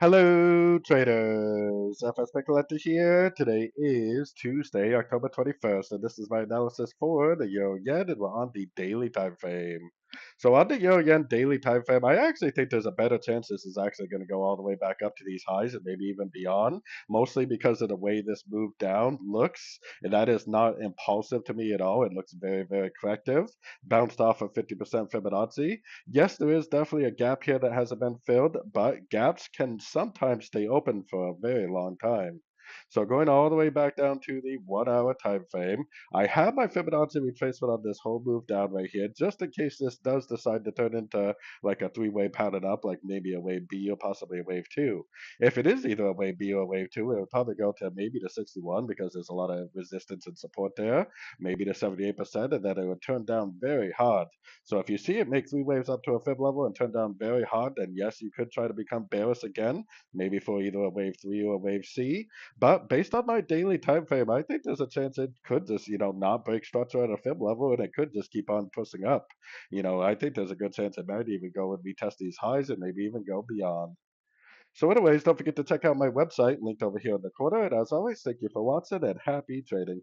Hello, traders. FX Pip Collector here. Today is Tuesday, October 21st, and this is my analysis for the Euro Yen, and we're on the daily time frame. So on the Euro Yen daily time frame, I actually think there's a better chance this is actually going to go all the way back up to these highs and maybe even beyond, mostly because of the way this move down looks, and that is not impulsive to me at all. It looks very, very corrective. Bounced off of 50% Fibonacci. Yes, there is definitely a gap here that hasn't been filled, but gaps can sometimes stay open for a very long time. So going all the way back down to the 1 hour time frame, I have my Fibonacci retracement on this whole move down right here, just in case this does decide to turn into like a three-way pattern up, like maybe a wave B or possibly a wave two. If it is either a wave B or a wave two, it would probably go to maybe to 61 because there's a lot of resistance and support there, maybe to 78%, and then it would turn down very hard. So if you see it make three waves up to a fib level and turn down very hard, then yes, you could try to become bearish again, maybe for either a wave three or a wave C. But based on my daily time frame, I think there's a chance it could just, not break structure at a fib level and it could just keep on pushing up. I think there's a good chance it might even go and retest these highs and maybe even go beyond. So anyways, don't forget to check out my website linked over here in the corner. And as always, thank you for watching and happy trading.